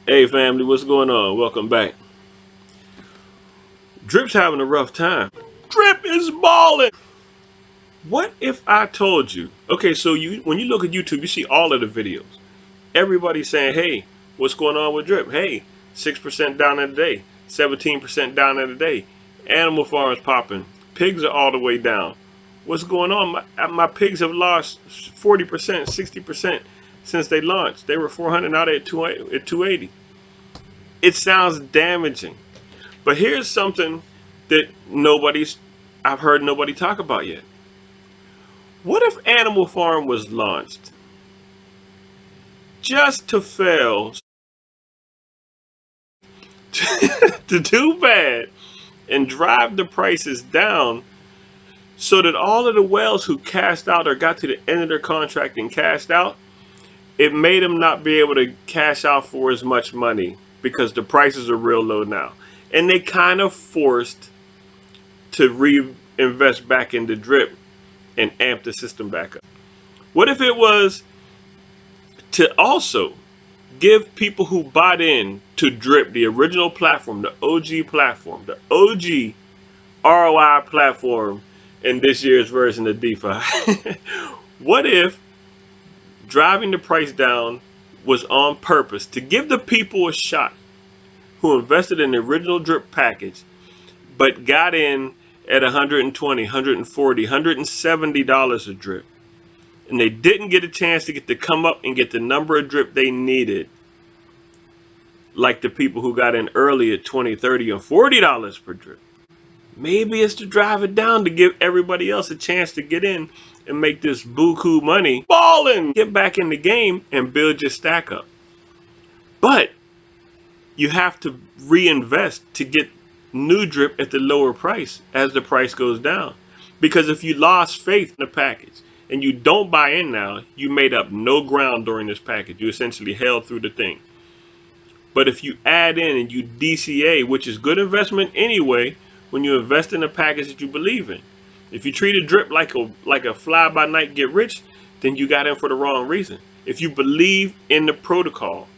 Hey family, what's going on? Welcome back. Drip's having a rough time. Drip is balling. What if I told you? Okay, so when you look at YouTube, you see all of the videos. Everybody's saying, "Hey, what's going on with Drip? Hey, 6% down in a day, 17% down in a day. Animal farms popping. Pigs are all the way down. What's going on? My pigs have lost 40%, 60% since they launched. They were 400, now they're at 280. It sounds damaging. But here's something that I've heard nobody talk about yet. What if Animal Farm was launched just to fail, to do bad, and drive the prices down so that all of the whales who cashed out or got to the end of their contract and cashed out, it made them not be able to cash out for as much money because the prices are real low now. And they kind of forced to reinvest back into Drip and amp the system back up. What if it was to also give people who bought in to Drip, the original platform, the OG platform, the OG ROI platform in this year's version of DeFi? What if driving the price down was on purpose to give the people a shot who invested in the original Drip package but got in at $120, $140, $170 a drip, and they didn't get a chance to get to come up and get the number of drip they needed, like the people who got in early at $20, $30, or $40 per drip? Maybe it's to drive it down to give everybody else a chance to get in and make this buku money, ballin', get back in the game and build your stack up. But you have to reinvest to get new drip at the lower price as the price goes down. Because if you lost faith in the package and you don't buy in now, you made up no ground during this package. You essentially held through the thing. But if you add in and you DCA, which is good investment anyway, when you invest in a package that you believe in. If you treat a drip like a fly by night get rich, then you got in for the wrong reason. If you believe in the protocol,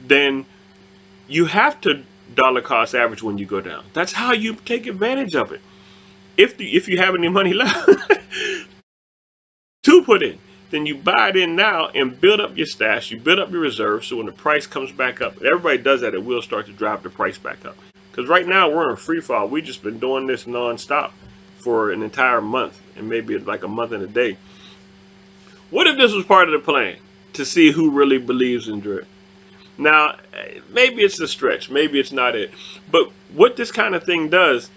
then you have to dollar cost average when you go down. That's how you take advantage of it. If you have any money left to put in, then you buy it in now and build up your stash. You build up your reserves, so when the price comes back up, everybody does that, it will start to drive the price back up. Because right now we're in free fall. We just been doing this nonstop for an entire month and maybe like a month and a day. What if this was part of the plan to see who really believes in drip? Now, maybe it's a stretch. Maybe it's not it. But what this kind of thing does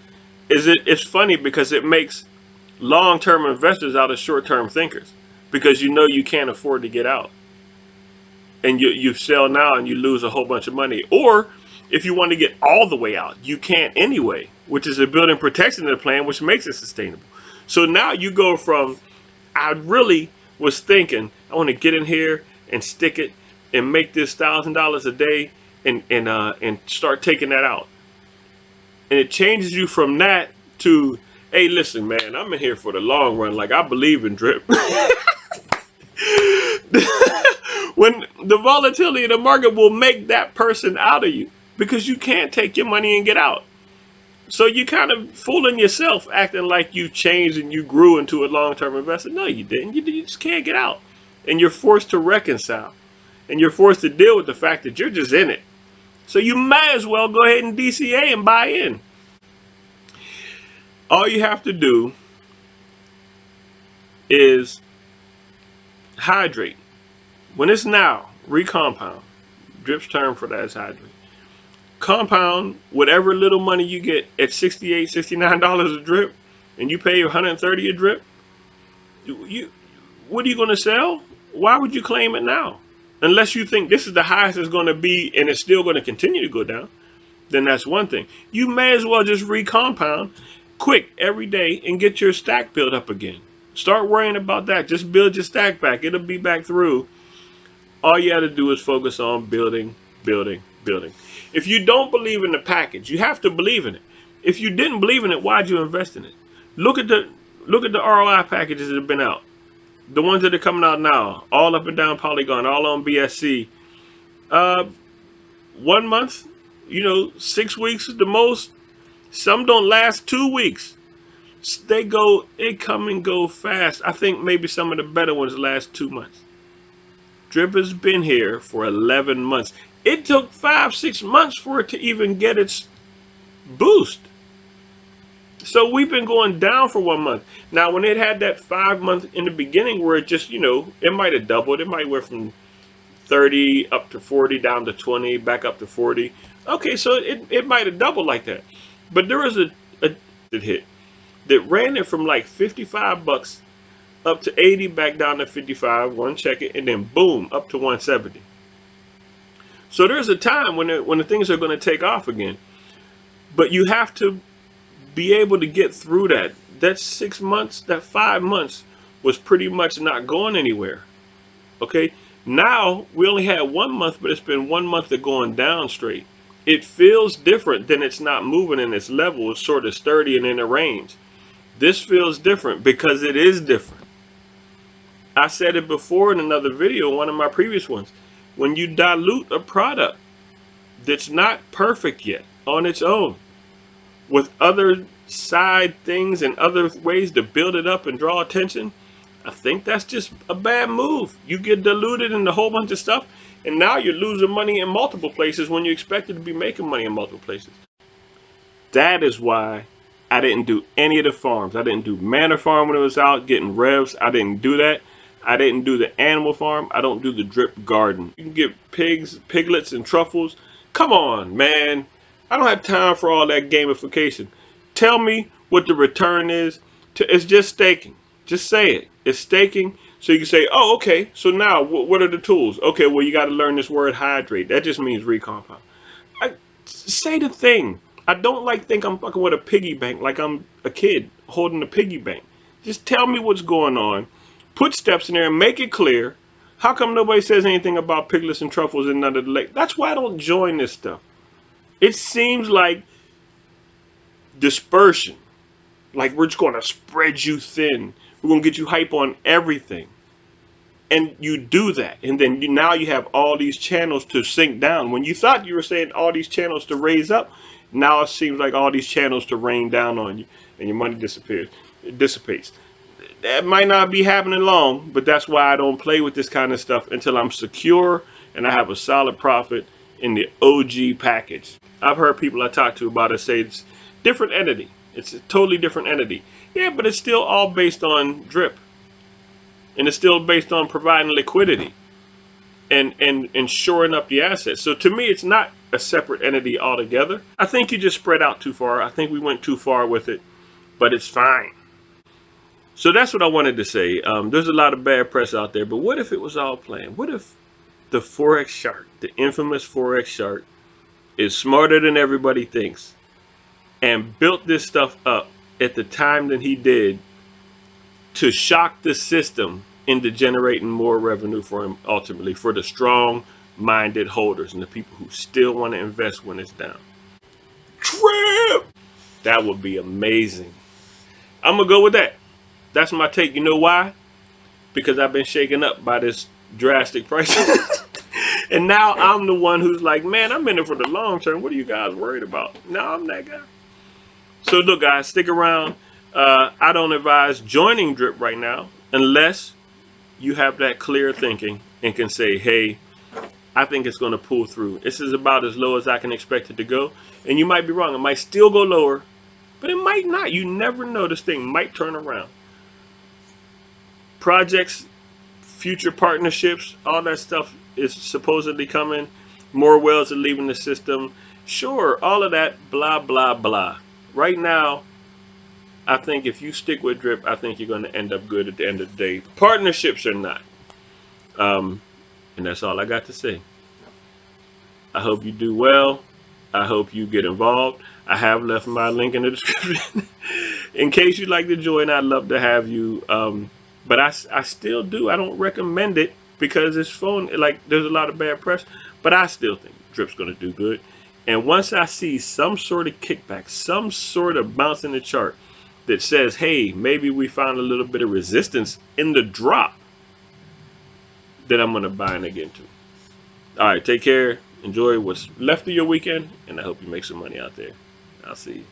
is it's funny because it makes long-term investors out of short-term thinkers, because you know you can't afford to get out. And you sell now and you lose a whole bunch of money. Or if you want to get all the way out, you can't anyway, which is a building protection of the plan, which makes it sustainable. So now you go from, I really was thinking, I want to get in here and stick it and make this $1,000 a day and start taking that out. And it changes you from that to, hey, listen, man, I'm in here for the long run. Like, I believe in drip. When the volatility of the market will make that person out of you because you can't take your money and get out. So you kind of fooling yourself, acting like you changed and you grew into a long-term investor. No, you didn't. You just can't get out. And you're forced to reconcile. And you're forced to deal with the fact that you're just in it. So you might as well go ahead and DCA and buy in. All you have to do is hydrate. When it's now, recompound. Drip's term for that is hydrate. Compound whatever little money you get at $68, $69 a drip, and you pay $130 a drip. What are you going to sell? Why would you claim it now? Unless you think this is the highest it's going to be and it's still going to continue to go down, then that's one thing. You may as well just recompound quick every day and get your stack built up again. Start worrying about that. Just build your stack back. It'll be back through. All you have to do is focus on building, building, building. If you don't believe in the package, you have to believe in it. If you didn't believe in it, why'd you invest in it? Look at the ROI packages that have been out. The ones that are coming out now, all up and down Polygon, all on BSC. 1 month, 6 weeks is the most. Some don't last 2 weeks. They come and go fast. I think maybe some of the better ones last 2 months. Drip has been here for 11 months. It took 5-6 months for it to even get its boost. So we've been going down for 1 month. Now, when it had that 5 month in the beginning where it just, it might have doubled. It might went from 30 up to 40, down to 20, back up to 40. Okay, so it might have doubled like that. But there was a hit that ran it from like 55 bucks up to 80, back down to 55, one check it, and then boom, up to 170. So there's a time when the things are going to take off again. But you have to be able to get through that. That 6 months, that 5 months was pretty much not going anywhere. Okay, now we only had 1 month, but it's been 1 month of going down straight. It feels different than it's not moving in its level. It's sort of sturdy and in a range. This feels different because it is different. I said it before in another video, one of my previous ones. When you dilute a product that's not perfect yet on its own, with other side things and other ways to build it up and draw attention, I think that's just a bad move. You get diluted in a whole bunch of stuff, and now you're losing money in multiple places when you expected to be making money in multiple places. That is why I didn't do any of the farms. I didn't do Manor Farm when it was out getting revs. I didn't do that. I didn't do the animal farm. I don't do the drip garden. You can get pigs, piglets, and truffles. Come on, man. I don't have time for all that gamification. Tell me what the return is. It's just staking. Just say it. It's staking. So you can say, oh, okay. So now what are the tools? Okay, well, you got to learn this word hydrate. That just means recompound. Say the thing. I don't think I'm fucking with a piggy bank like I'm a kid holding a piggy bank. Just tell me what's going on. Put steps in there and make it clear. How come nobody says anything about piglets and truffles in none of the lake? That's why I don't join this stuff. It seems like dispersion. Like we're just going to spread you thin. We're going to get you hype on everything. And you do that. And then now you have all these channels to sink down. When you thought you were saying all these channels to raise up, now it seems like all these channels to rain down on you. And your money disappears. It dissipates. That might not be happening long, but that's why I don't play with this kind of stuff until I'm secure and I have a solid profit in the OG package. I've heard people I talk to about it say it's different entity. It's a totally different entity. Yeah, but it's still all based on drip. And it's still based on providing liquidity and shoring up the assets. So to me, it's not a separate entity altogether. I think you just spread out too far. I think we went too far with it, but it's fine. So that's what I wanted to say. There's a lot of bad press out there, but what if it was all planned? What if the ForexShark, the infamous ForexShark, is smarter than everybody thinks and built this stuff up at the time that he did to shock the system into generating more revenue for him, ultimately for the strong-minded holders and the people who still want to invest when it's down? Trip! That would be amazing. I'm going to go with that. That's my take. You know why? Because I've been shaken up by this drastic price. And now I'm the one who's like, man, I'm in it for the long term. What are you guys worried about? No, I'm that guy. So look, guys, stick around. I don't advise joining Drip right now unless you have that clear thinking and can say, hey, I think it's going to pull through. This is about as low as I can expect it to go. And you might be wrong. It might still go lower, but it might not. You never know. This thing might turn around. Projects, future partnerships, all that stuff is supposedly coming. More wells are leaving the system. Sure, all of that, blah, blah, blah. Right now, I think if you stick with Drip, I think you're going to end up good at the end of the day. Partnerships are not. And that's all I got to say. I hope you do well. I hope you get involved. I have left my link in the description. In case you'd like to join, I'd love to have you. But I still do. I don't recommend it because it's phone. Like, there's a lot of bad press. But I still think Drip's going to do good. And once I see some sort of kickback, some sort of bounce in the chart that says, hey, maybe we found a little bit of resistance in the drop, then I'm going to buy in again too. All right, take care. Enjoy what's left of your weekend, and I hope you make some money out there. I'll see you.